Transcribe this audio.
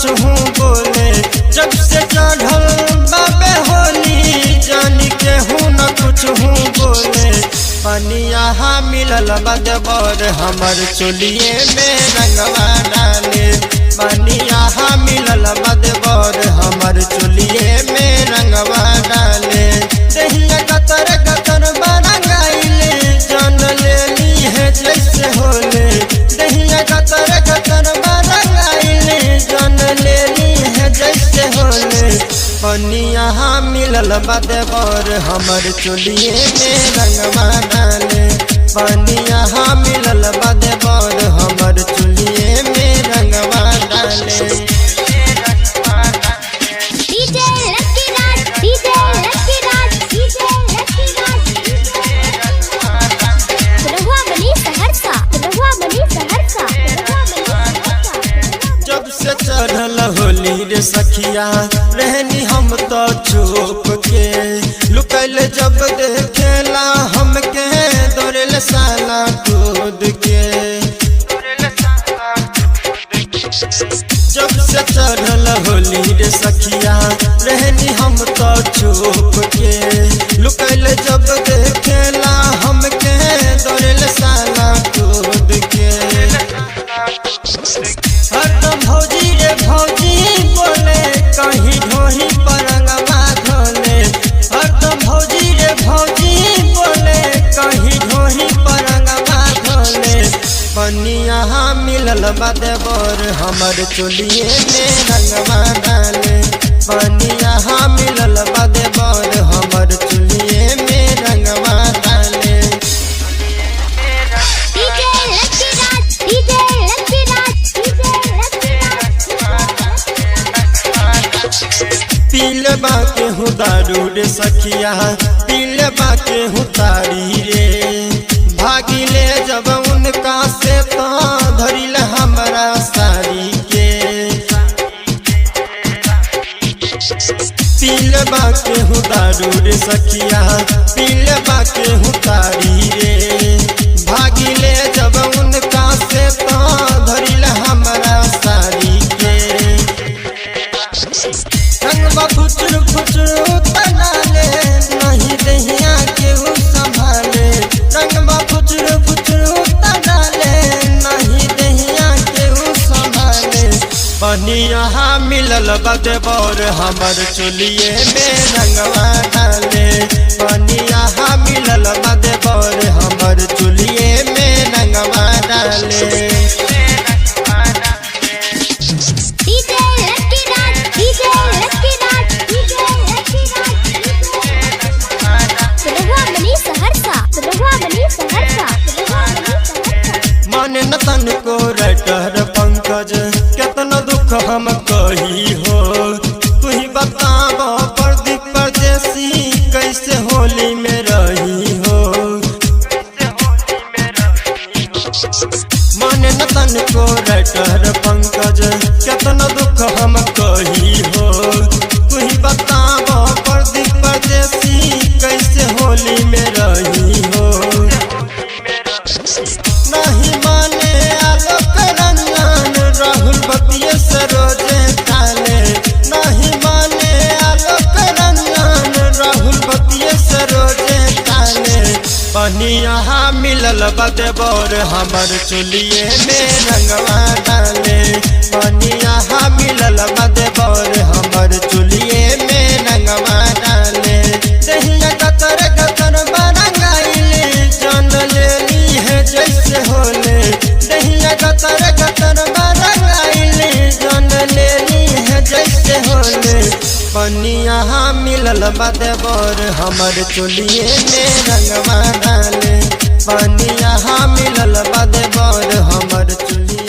कुछ हूँ बोले। जब से चढ़ल बाबे होली जानी के हूँ न कुछ हूँ बोले। पनिया मिलल बदबर हमर चोलिए में रंगवा डाले। पनिया मिलल बदबर हमर चोलिए में रंगवा डाले। दहिया कतर कतर बरंगाइले जान लेली है जैसे होले। दहिया कतर कतर बरंगाइले जान लेली है जैसे होले। पनिया मिलल बदबर हमर चोलिए में रंगवा डाले। पनिया मिलल बदबर हमर चोलिए में रंगवा डाले। जब से चढ़ल होली रे सखिया रहनी हम तो चुप के। लुकल जब देखेला हमके दौड़ल साला कूद के। जब से चढ़ल होली रे सखिया रहनी हम तो चुप के। लुकल जब देखेला हमके दौड़ल साला कूद के। हरदम भौजी रे भौजी बोले कहीं ढोही परंगवा धोले। हरदम भौजी रे भौजी बोले कहीं ढोही परंगवा धोले। पनिया मिलल बदबर हमर चोलिए में रंगवा डाले। पनिया मिलल बदबर हमर चोलिए में रंगवा डाले। पीले बाके हूँ दारू रे सखिया पीले बाके हूँ तारी रे। भागिले जब उनका से तो धरिल हमारा साड़ी के। पीले बाके हूँ दारू रे सखिया पीले बाके हूँ तारी रे। भागिले जब उनका से तो धरिल हमारा साड़ी के। रंगवा फुचरू फुचरू तनाले नहीं दहिया केहू संभाले। रंगवा फुचरू फुचरू तनाले नहीं दहिया केहू संभाले। पनिया मिलल बदबर हमर चोलिए में रंगवा डाले। पनिया मिलल बदबर हमर चोलिए में रंगवा डाले। माने न तन को राइटर पंकज कितना दुख हम कही हो। तू ही बताब प्रदीप परदेसी कैसे होली में रही हो। माने न तन को राइटर पंकज कितना दुख हम कही हो। तू ही बताब प्रदीप परदेसी कैसे होली में रही हो। नहीं माने आलोक रंजन राहुल बतिये सरोजे ताले। नहीं माने आलोक रंजन राहुल बतिये सरोजे ताले। पनिया मिलल बदबर हमर चोलिए में रंगवा डाले। पनिया मिलल बदबर हमर चोलिए में रंगवा डाले। दहिया कतर कतर बरंगाइले जान लेली है जैसे होले। दहिया कतर कतर बरंगाइले जान लेली है जैसे होले। पनिया मिलल बदबर हमर चोलिए में रंगवा डाले। पनिया मिलल बदबर हमर चोलिए